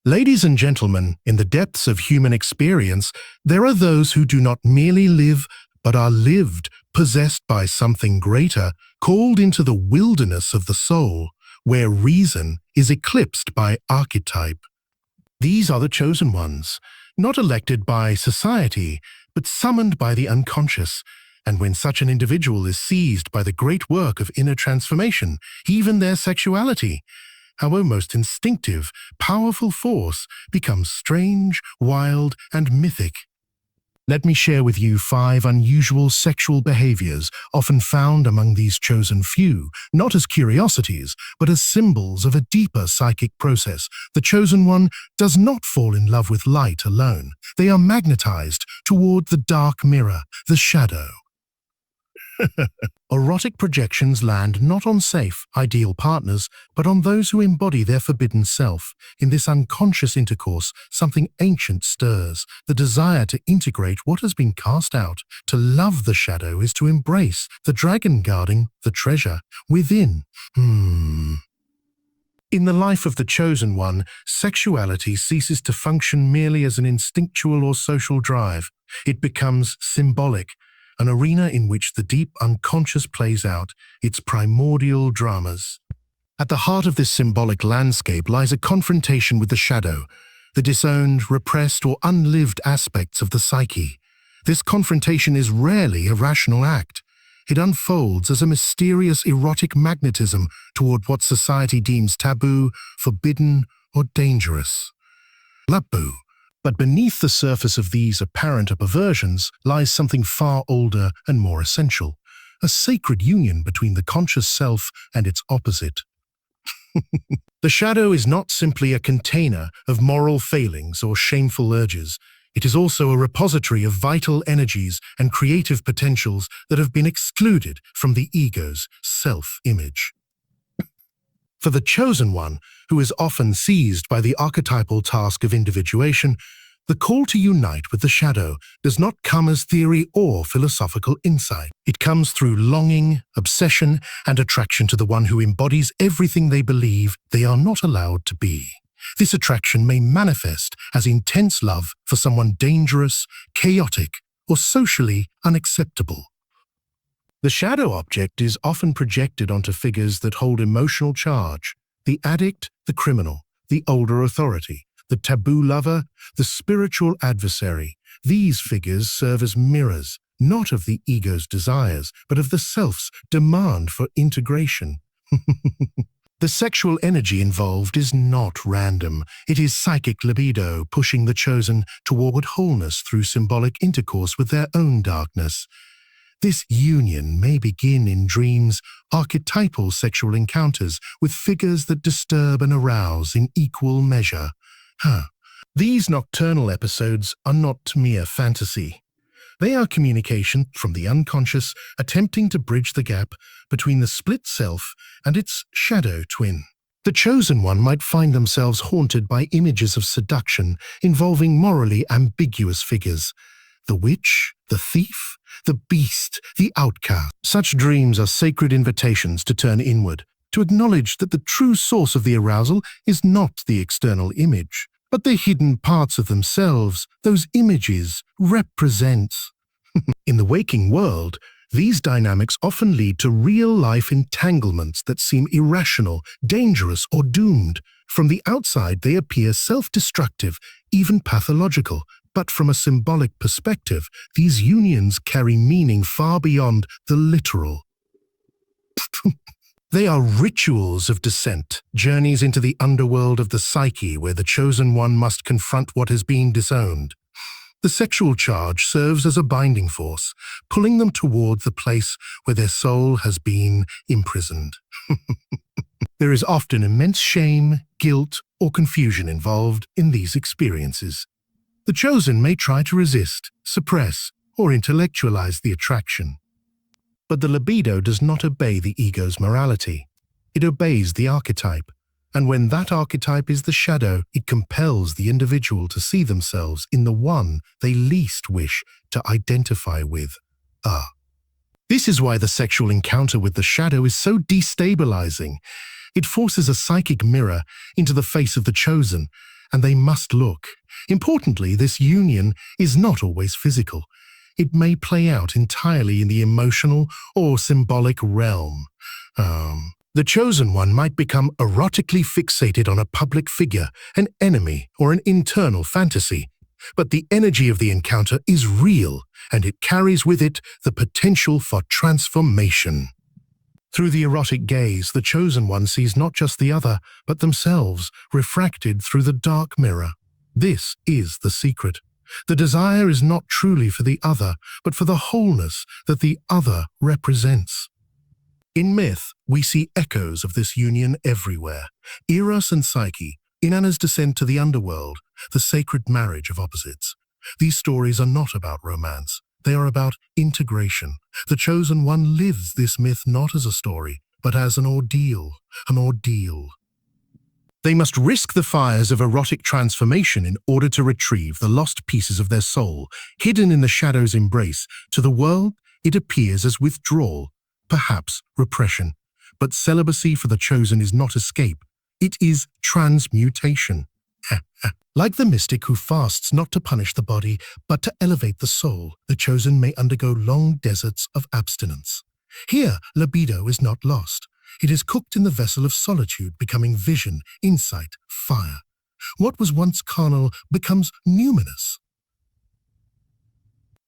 Ladies and gentlemen, in the depths of human experience, there are those who do not merely live, but are lived, possessed by something greater, called into the wilderness of the soul, where reason is eclipsed by archetype. These are the chosen ones, not elected by society, but summoned by the unconscious. And when such an individual is seized by the great work of inner transformation, even their sexuality, how almost instinctive, powerful force becomes strange, wild, and mythic. Let me share with you 5 unusual sexual behaviors often found among these chosen few, not as curiosities, but as symbols of a deeper psychic process. The chosen one does not fall in love with light alone. They are magnetized toward the dark mirror, the shadow. Erotic projections land not on safe, ideal partners, but on those who embody their forbidden self. In this unconscious intercourse, something ancient stirs. The desire to integrate what has been cast out. To love the shadow is to embrace the dragon guarding the treasure within. In the life of the chosen one, sexuality ceases to function merely as an instinctual or social drive. It becomes symbolic, an arena in which the deep unconscious plays out its primordial dramas. At the heart of this symbolic landscape lies a confrontation with the shadow, the disowned, repressed, or unlived aspects of the psyche. This confrontation is rarely a rational act. It unfolds as a mysterious erotic magnetism toward what society deems taboo, forbidden, or dangerous. Taboo. But beneath the surface of these apparent perversions lies something far older and more essential, a sacred union between the conscious self and its opposite. The shadow is not simply a container of moral failings or shameful urges. It is also a repository of vital energies and creative potentials that have been excluded from the ego's self-image. For the chosen one, who is often seized by the archetypal task of individuation, the call to unite with the shadow does not come as theory or philosophical insight. It comes through longing, obsession, and attraction to the one who embodies everything they believe they are not allowed to be. This attraction may manifest as intense love for someone dangerous, chaotic, or socially unacceptable. The shadow object is often projected onto figures that hold emotional charge: the addict, the criminal, the older authority, the taboo lover, the spiritual adversary. These figures serve as mirrors, not of the ego's desires, but of the self's demand for integration. The sexual energy involved is not random. It is psychic libido pushing the chosen toward wholeness through symbolic intercourse with their own darkness. This union may begin in dreams, archetypal sexual encounters with figures that disturb and arouse in equal measure. These nocturnal episodes are not mere fantasy. They are communication from the unconscious attempting to bridge the gap between the split self and its shadow twin. The chosen one might find themselves haunted by images of seduction involving morally ambiguous figures: the witch, the thief, the beast, the outcast. Such dreams are sacred invitations to turn inward, to acknowledge that the true source of the arousal is not the external image, but the hidden parts of themselves those images represent. In the waking world, these dynamics often lead to real-life entanglements that seem irrational, dangerous, or doomed. From the outside, they appear self-destructive, even pathological. But from a symbolic perspective, these unions carry meaning far beyond the literal. They are rituals of descent, journeys into the underworld of the psyche where the chosen one must confront what has been disowned. The sexual charge serves as a binding force, pulling them toward the place where their soul has been imprisoned. There is often immense shame, guilt, or confusion involved in these experiences. The chosen may try to resist, suppress, or intellectualize the attraction. But the libido does not obey the ego's morality. It obeys the archetype. And when that archetype is the shadow, it compels the individual to see themselves in the one they least wish to identify with. This is why the sexual encounter with the shadow is so destabilizing. It forces a psychic mirror into the face of the chosen, and they must look. Importantly, this union is not always physical. It may play out entirely in the emotional or symbolic realm. The chosen one might become erotically fixated on a public figure, an enemy, or an internal fantasy. But the energy of the encounter is real, and it carries with it the potential for transformation. Through the erotic gaze, the chosen one sees not just the other, but themselves, refracted through the dark mirror. This is the secret. The desire is not truly for the other, but for the wholeness that the other represents. In myth, we see echoes of this union everywhere. Eros and Psyche, Inanna's descent to the underworld, the sacred marriage of opposites. These stories are not about romance. They are about integration. The chosen one lives this myth not as a story, but as an ordeal. They must risk the fires of erotic transformation in order to retrieve the lost pieces of their soul, hidden in the shadow's embrace. To the world, it appears as withdrawal, perhaps repression. But celibacy for the chosen is not escape. It is transmutation. Like the mystic who fasts not to punish the body, but to elevate the soul, the chosen may undergo long deserts of abstinence. Here, libido is not lost. It is cooked in the vessel of solitude, becoming vision, insight, fire. What was once carnal becomes numinous.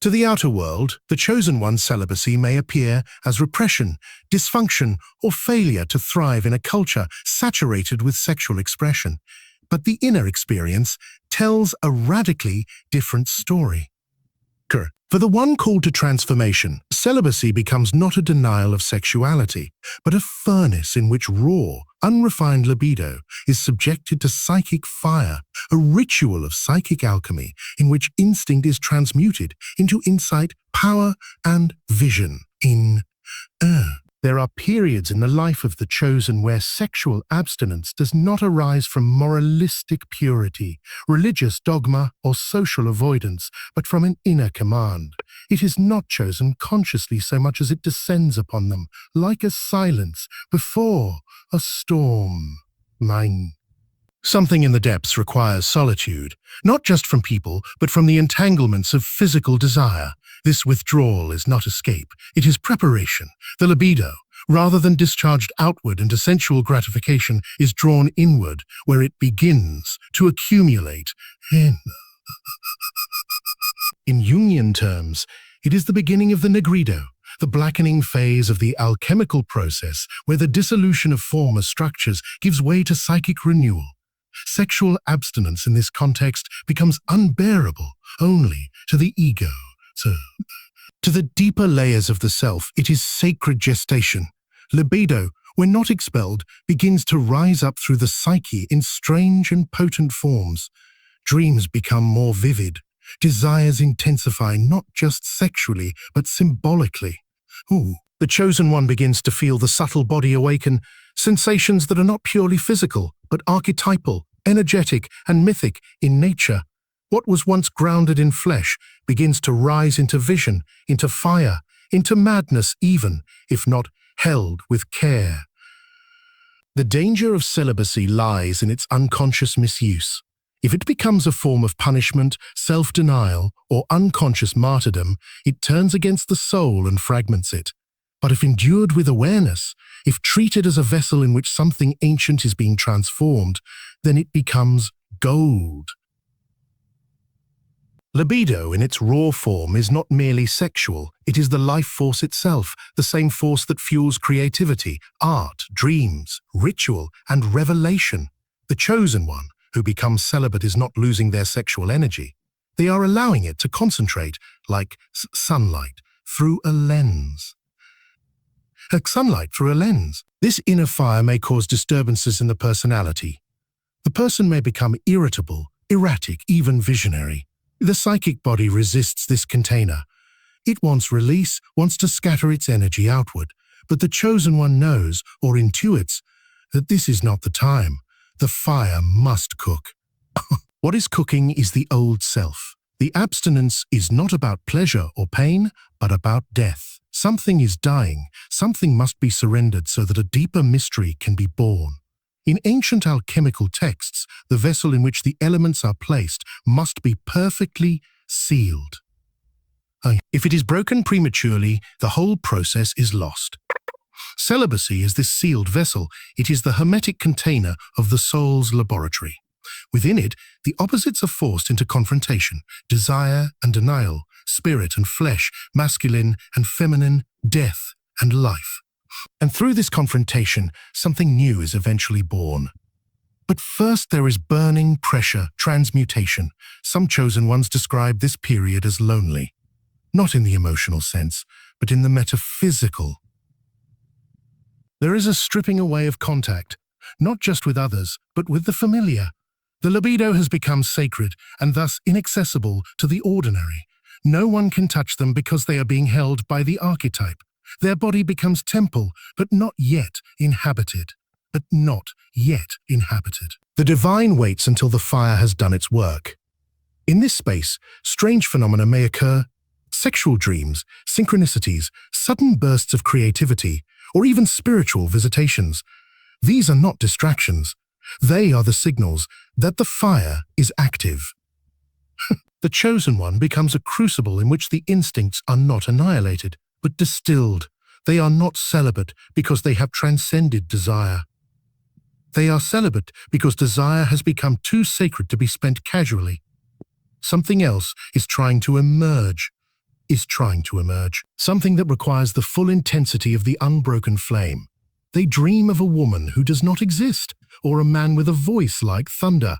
To the outer world, the chosen one's celibacy may appear as repression, dysfunction, or failure to thrive in a culture saturated with sexual expression. But the inner experience tells a radically different story. For the one called to transformation, celibacy becomes not a denial of sexuality, but a furnace in which raw, unrefined libido is subjected to psychic fire, a ritual of psychic alchemy in which instinct is transmuted into insight, power, and vision. There are periods in the life of the chosen where sexual abstinence does not arise from moralistic purity, religious dogma, or social avoidance, but from an inner command. It is not chosen consciously so much as it descends upon them, like a silence before a storm. Something in the depths requires solitude, not just from people, but from the entanglements of physical desire. This withdrawal is not escape, it is preparation. The libido, rather than discharged outward into sensual gratification, is drawn inward, where it begins to accumulate. In Jungian terms, it is the beginning of the nigredo, the blackening phase of the alchemical process, where the dissolution of former structures gives way to psychic renewal. Sexual abstinence in this context becomes unbearable only to the ego. To the deeper layers of the self, it is sacred gestation. Libido, when not expelled, begins to rise up through the psyche in strange and potent forms. Dreams become more vivid. Desires intensify not just sexually, but symbolically. The chosen one begins to feel the subtle body awaken, sensations that are not purely physical, but archetypal, energetic, and mythic in nature. What was once grounded in flesh begins to rise into vision, into fire, into madness even, if not held with care. The danger of celibacy lies in its unconscious misuse. If it becomes a form of punishment, self-denial, or unconscious martyrdom, it turns against the soul and fragments it. But if endured with awareness, if treated as a vessel in which something ancient is being transformed, then it becomes gold. Libido in its raw form is not merely sexual, it is the life force itself, the same force that fuels creativity, art, dreams, ritual, and revelation. The chosen one, who becomes celibate, is not losing their sexual energy. They are allowing it to concentrate, like sunlight, through a lens. This inner fire may cause disturbances in the personality. The person may become irritable, erratic, even visionary. The psychic body resists this container. It wants release, wants to scatter its energy outward, but the chosen one knows, or intuits, that this is not the time. The fire must cook. What is cooking is the old self. The abstinence is not about pleasure or pain, but about death. Something is dying, something must be surrendered so that a deeper mystery can be born. In ancient alchemical texts, the vessel in which the elements are placed must be perfectly sealed. If it is broken prematurely, the whole process is lost. Celibacy is this sealed vessel. It is the hermetic container of the soul's laboratory. Within it, the opposites are forced into confrontation: desire and denial, spirit and flesh, masculine and feminine, death and life. And through this confrontation, something new is eventually born. But first there is burning pressure, transmutation. Some chosen ones describe this period as lonely. Not in the emotional sense, but in the metaphysical. There is a stripping away of contact, not just with others, but with the familiar. The libido has become sacred and thus inaccessible to the ordinary. No one can touch them because they are being held by the archetype. Their body becomes temple, but not yet inhabited. The divine waits until the fire has done its work. In this space, strange phenomena may occur: sexual dreams, synchronicities, sudden bursts of creativity, or even spiritual visitations. These are not distractions. They are the signals that the fire is active. The chosen one becomes a crucible in which the instincts are not annihilated, but distilled. They are not celibate because they have transcended desire. They are celibate because desire has become too sacred to be spent casually. Something else is trying to emerge. Something that requires the full intensity of the unbroken flame. They dream of a woman who does not exist, or a man with a voice like thunder.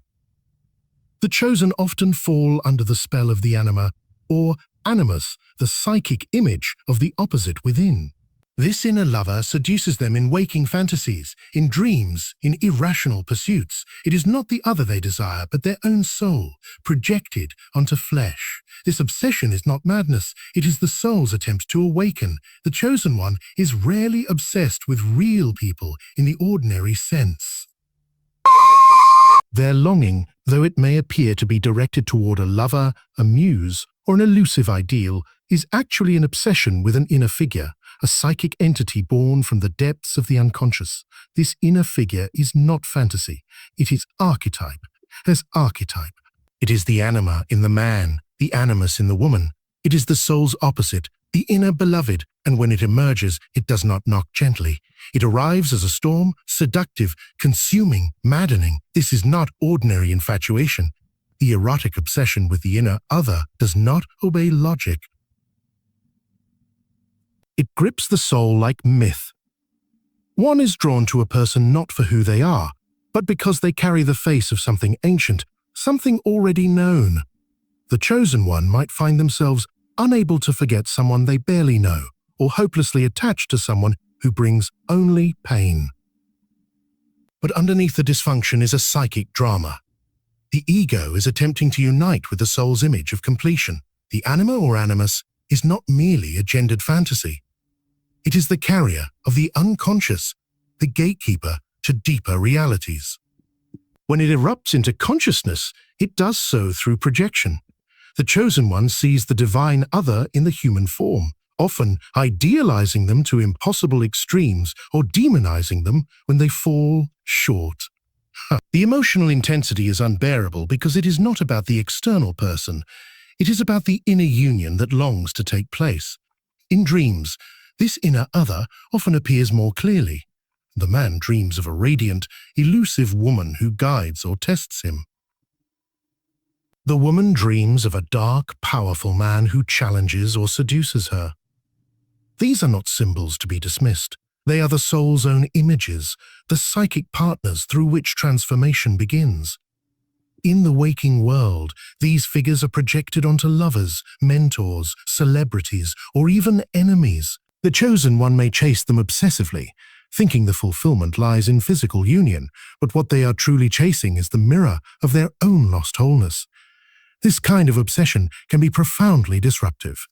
The chosen often fall under the spell of the anima, or animus, the psychic image of the opposite within. This inner lover seduces them in waking fantasies, in dreams, in irrational pursuits. It is not the other they desire, but their own soul, projected onto flesh. This obsession is not madness. It is the soul's attempt to awaken. The chosen one is rarely obsessed with real people in the ordinary sense. Their longing, though it may appear to be directed toward a lover, a muse, or an elusive ideal, is actually an obsession with an inner figure, a psychic entity born from the depths of the unconscious. This inner figure is not fantasy. It is archetype. It is the anima in the man, the animus in the woman. It is the soul's opposite, the inner beloved, and when it emerges, it does not knock gently. It arrives as a storm, seductive, consuming, maddening. This is not ordinary infatuation. The erotic obsession with the inner other does not obey logic. It grips the soul like myth. One is drawn to a person not for who they are, but because they carry the face of something ancient, something already known. The chosen one might find themselves unable to forget someone they barely know, or hopelessly attached to someone who brings only pain. But underneath the dysfunction is a psychic drama. The ego is attempting to unite with the soul's image of completion. The anima or animus is not merely a gendered fantasy. It is the carrier of the unconscious, the gatekeeper to deeper realities. When it erupts into consciousness, it does so through projection. The chosen one sees the divine other in the human form, often idealizing them to impossible extremes or demonizing them when they fall short. The emotional intensity is unbearable because it is not about the external person. It is about the inner union that longs to take place. In dreams, this inner other often appears more clearly. The man dreams of a radiant, elusive woman who guides or tests him. The woman dreams of a dark, powerful man who challenges or seduces her. These are not symbols to be dismissed. They are the soul's own images, the psychic partners through which transformation begins. In the waking world, these figures are projected onto lovers, mentors, celebrities, or even enemies. The chosen one may chase them obsessively, thinking the fulfillment lies in physical union, but what they are truly chasing is the mirror of their own lost wholeness. This kind of obsession can be profoundly disruptive.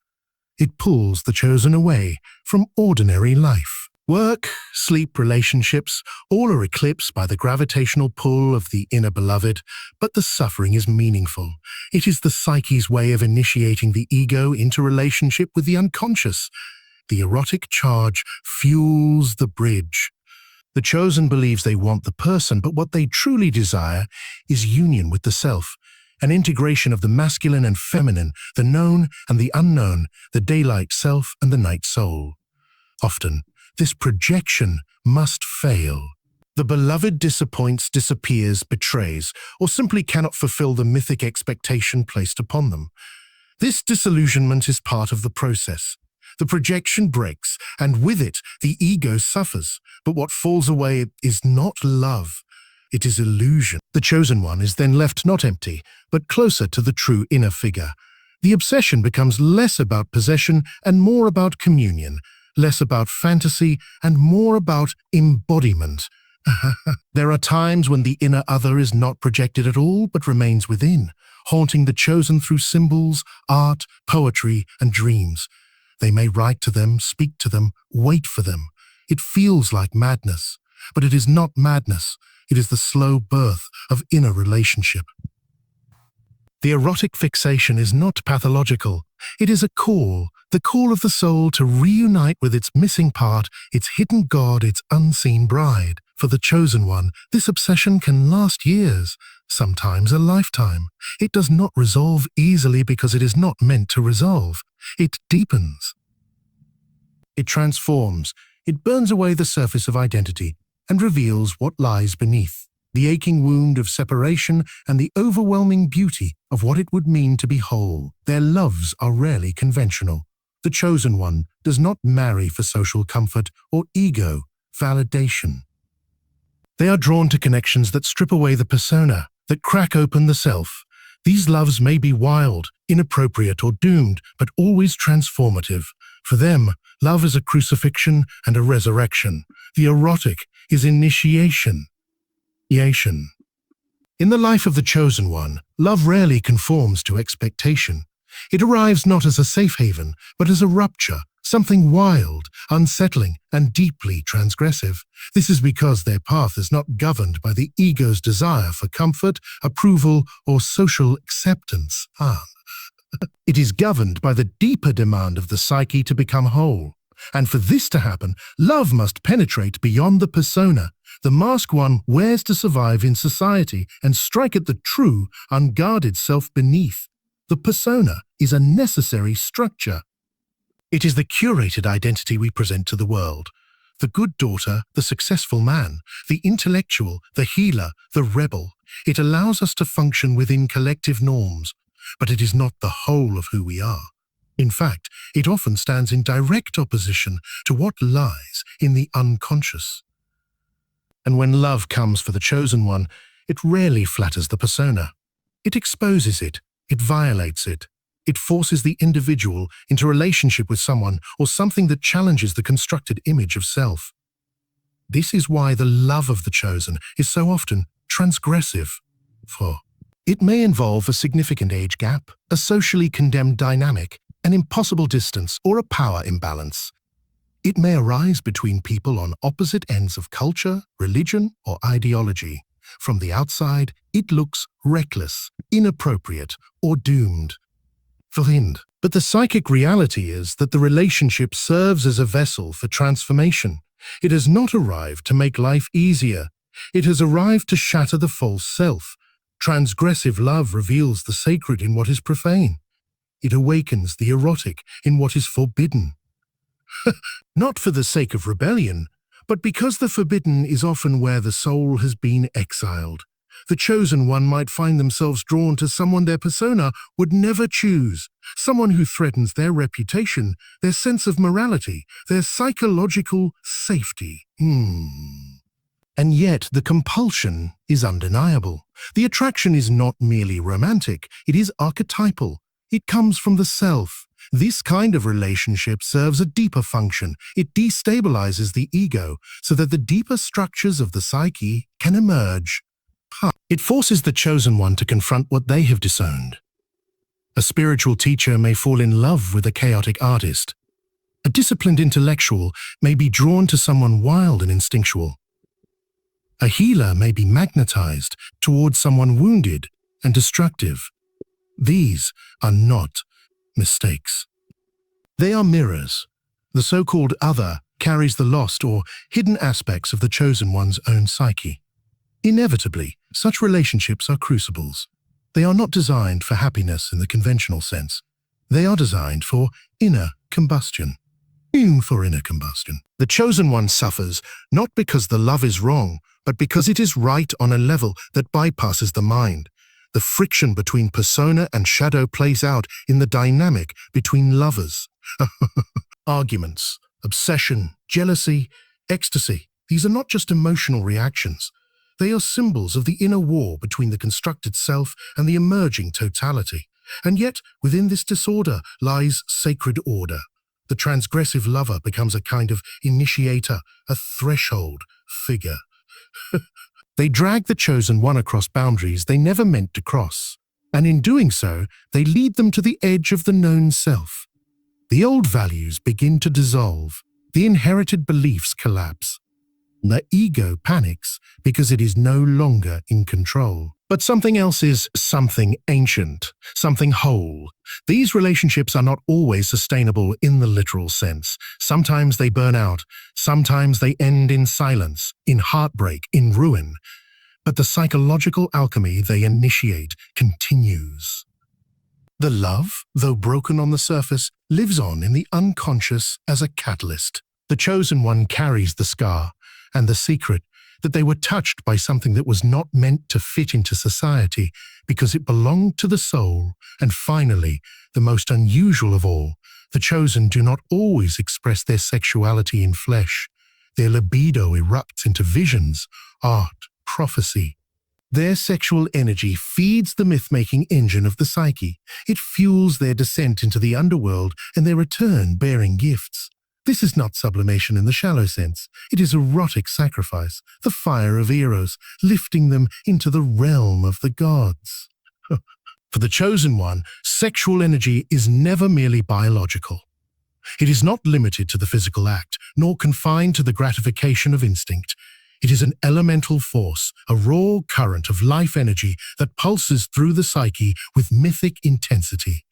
It pulls the chosen away from ordinary life. Work, sleep, relationships, all are eclipsed by the gravitational pull of the inner beloved, but the suffering is meaningful. It is the psyche's way of initiating the ego into relationship with the unconscious. The erotic charge fuels the bridge. The chosen believes they want the person, but what they truly desire is union with the self, an integration of the masculine and feminine, the known and the unknown, the daylight self and the night soul. Often, this projection must fail. The beloved disappoints, disappears, betrays, or simply cannot fulfill the mythic expectation placed upon them. This disillusionment is part of the process. The projection breaks, and with it, the ego suffers. But what falls away is not love. It is illusion. The chosen one is then left not empty, but closer to the true inner figure. The obsession becomes less about possession and more about communion, less about fantasy and more about embodiment. There are times when the inner other is not projected at all, but remains within, haunting the chosen through symbols, art, poetry, and dreams. They may write to them, speak to them, wait for them. It feels like madness, but it is not madness. It is the slow birth of inner relationship. The erotic fixation is not pathological. It is a call, the call of the soul to reunite with its missing part, its hidden god, its unseen bride. For the chosen one, this obsession can last years, sometimes a lifetime. It does not resolve easily because it is not meant to resolve. It deepens. It transforms. It burns away the surface of identity and reveals what lies beneath, the aching wound of separation and the overwhelming beauty of what it would mean to be whole. Their loves are rarely conventional. The chosen one does not marry for social comfort or ego validation. They are drawn to connections that strip away the persona, that crack open the self. These loves may be wild, inappropriate, or doomed, but always transformative. For them, love is a crucifixion and a resurrection. The erotic is initiation. In the life of the chosen one, love rarely conforms to expectation. It arrives not as a safe haven, but as a rupture, something wild, unsettling, and deeply transgressive. This is because their path is not governed by the ego's desire for comfort, approval, or social acceptance. It is governed by the deeper demand of the psyche to become whole. And for this to happen, love must penetrate beyond the persona, the mask one wears to survive in society, and strike at the true, unguarded self beneath. The persona is a necessary structure. It is the curated identity we present to the world. The good daughter, the successful man, the intellectual, the healer, the rebel. It allows us to function within collective norms, but it is not the whole of who we are. In fact, it often stands in direct opposition to what lies in the unconscious. And when love comes for the chosen one, it rarely flatters the persona. It exposes it, it violates it. It forces the individual into relationship with someone or something that challenges the constructed image of self. This is why the love of the chosen is so often transgressive. For it may involve a significant age gap, a socially condemned dynamic, an impossible distance, or a power imbalance. It may arise between people on opposite ends of culture, religion, or ideology. From the outside, it looks reckless, inappropriate, or doomed. But the psychic reality is that the relationship serves as a vessel for transformation. It has not arrived to make life easier. It has arrived to shatter the false self. Transgressive love reveals the sacred in what is profane. It awakens the erotic in what is forbidden. Not for the sake of rebellion, but because the forbidden is often where the soul has been exiled. The chosen one might find themselves drawn to someone their persona would never choose, someone who threatens their reputation, their sense of morality, their psychological safety. And yet the compulsion is undeniable. The attraction is not merely romantic, it is archetypal. It comes from the self. This kind of relationship serves a deeper function. It destabilizes the ego so that the deeper structures of the psyche can emerge. It forces the chosen one to confront what they have disowned. A spiritual teacher may fall in love with a chaotic artist. A disciplined intellectual may be drawn to someone wild and instinctual. A healer may be magnetized towards someone wounded and destructive. These are not mistakes. They are mirrors. The so-called other carries the lost or hidden aspects of the chosen one's own psyche. Inevitably, such relationships are crucibles. They are not designed for happiness in the conventional sense. They are designed for inner combustion. For inner combustion. The chosen one suffers not because the love is wrong, but because it is right on a level that bypasses the mind. The friction between persona and shadow plays out in the dynamic between lovers. Arguments, obsession, jealousy, ecstasy. These are not just emotional reactions. They are symbols of the inner war between the constructed self and the emerging totality. And yet, within this disorder lies sacred order. The transgressive lover becomes a kind of initiator, a threshold figure. They drag the chosen one across boundaries they never meant to cross. And in doing so, they lead them to the edge of the known self. The old values begin to dissolve. The inherited beliefs collapse. The ego panics because it is no longer in control. But something else is something ancient, something whole. These relationships are not always sustainable in the literal sense. Sometimes they burn out. Sometimes they end in silence, in heartbreak, in ruin. But the psychological alchemy they initiate continues. The love, though broken on the surface, lives on in the unconscious as a catalyst. The chosen one carries the scar and the secret that they were touched by something that was not meant to fit into society because it belonged to the soul. And finally, the most unusual of all, the chosen do not always express their sexuality in flesh. Their libido erupts into visions, art, prophecy. Their sexual energy feeds the myth-making engine of the psyche. It fuels their descent into the underworld and their return bearing gifts. This is not sublimation in the shallow sense. It is erotic sacrifice, the fire of Eros, lifting them into the realm of the gods. For the chosen one, sexual energy is never merely biological. It is not limited to the physical act, nor confined to the gratification of instinct. It is an elemental force, a raw current of life energy that pulses through the psyche with mythic intensity.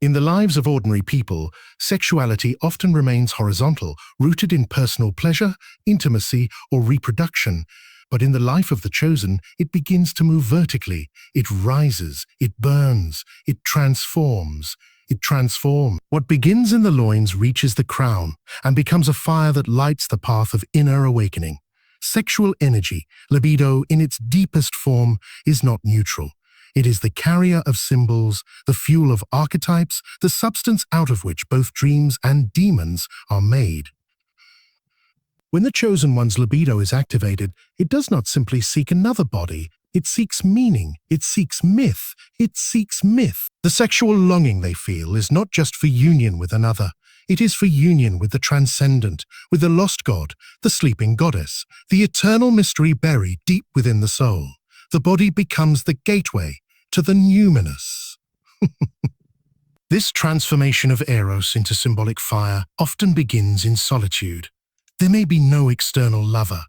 In the lives of ordinary people, sexuality often remains horizontal, rooted in personal pleasure, intimacy, or reproduction. But in the life of the chosen, it begins to move vertically. It rises, it burns, it transforms. What begins in the loins reaches the crown and becomes a fire that lights the path of inner awakening. Sexual energy, libido in its deepest form, is not neutral. It is the carrier of symbols, the fuel of archetypes, the substance out of which both dreams and demons are made. When the chosen one's libido is activated, it does not simply seek another body. It seeks meaning. It seeks myth. The sexual longing they feel is not just for union with another. It is for union with the transcendent, with the lost god, the sleeping goddess, the eternal mystery buried deep within the soul. The body becomes the gateway to the numinous. This transformation of Eros into symbolic fire often begins in solitude. There may be no external lover.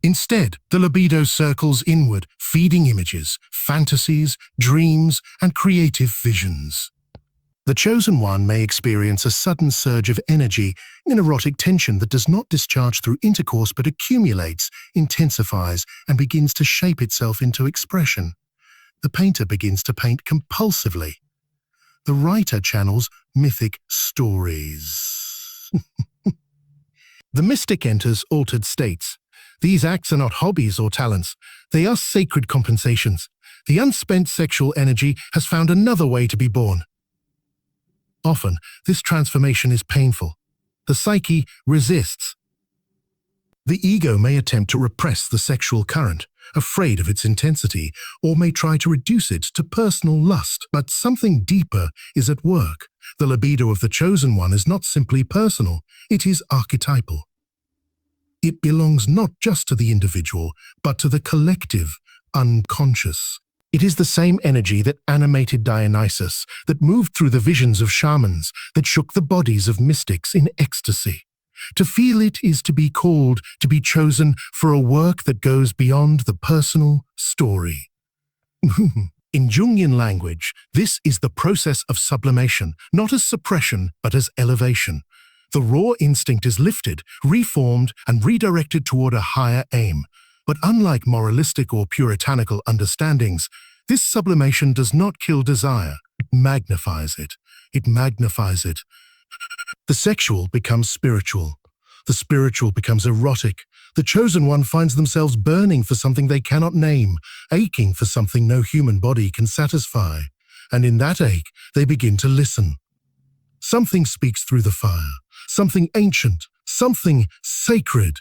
Instead, the libido circles inward, feeding images, fantasies, dreams, and creative visions. The chosen one may experience a sudden surge of energy, an erotic tension that does not discharge through intercourse but accumulates, intensifies, and begins to shape itself into expression. The painter begins to paint compulsively. The writer channels mythic stories. The mystic enters altered states. These acts are not hobbies or talents. They are sacred compensations. The unspent sexual energy has found another way to be born. Often, this transformation is painful. The psyche resists. The ego may attempt to repress the sexual current, afraid of its intensity, or may try to reduce it to personal lust. But something deeper is at work. The libido of the chosen one is not simply personal, it is archetypal. It belongs not just to the individual, but to the collective, unconscious. It is the same energy that animated Dionysus, that moved through the visions of shamans, that shook the bodies of mystics in ecstasy. To feel it is to be called, to be chosen for a work that goes beyond the personal story. In Jungian language, this is the process of sublimation, not as suppression, but as elevation. The raw instinct is lifted, reformed, and redirected toward a higher aim. But unlike moralistic or puritanical understandings, this sublimation does not kill desire. It magnifies it. It magnifies it. The sexual becomes spiritual. The spiritual becomes erotic. The chosen one finds themselves burning for something they cannot name, aching for something no human body can satisfy. And in that ache, they begin to listen. Something speaks through the fire. Something ancient. Something sacred.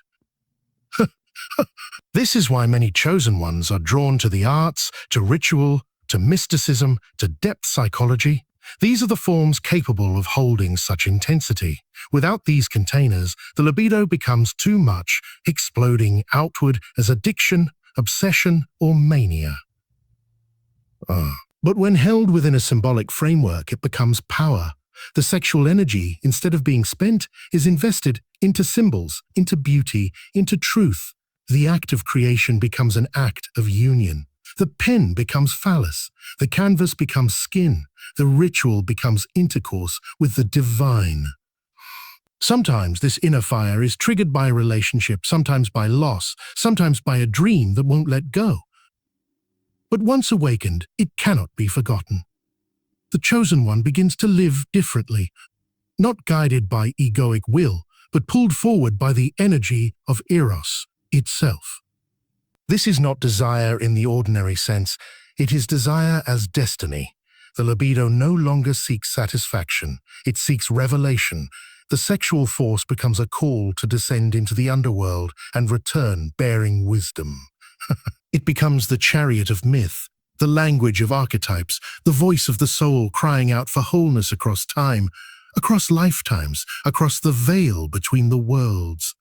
This is why many chosen ones are drawn to the arts, to ritual, to mysticism, to depth psychology. These are the forms capable of holding such intensity. Without these containers, the libido becomes too much, exploding outward as addiction, obsession, or mania. But when held within a symbolic framework, it becomes power. The sexual energy, instead of being spent, is invested into symbols, into beauty, into truth. The act of creation becomes an act of union. The pen becomes phallus. The canvas becomes skin. The ritual becomes intercourse with the divine. Sometimes this inner fire is triggered by a relationship, sometimes by loss, sometimes by a dream that won't let go. But once awakened, it cannot be forgotten. The chosen one begins to live differently, not guided by egoic will, but pulled forward by the energy of eros itself. This is not desire in the ordinary sense. It is desire as destiny. The libido no longer seeks satisfaction. It seeks revelation. The sexual force becomes a call to descend into the underworld and return bearing wisdom. It becomes the chariot of myth, the language of archetypes, the voice of the soul crying out for wholeness across time, across lifetimes, across the veil between the worlds.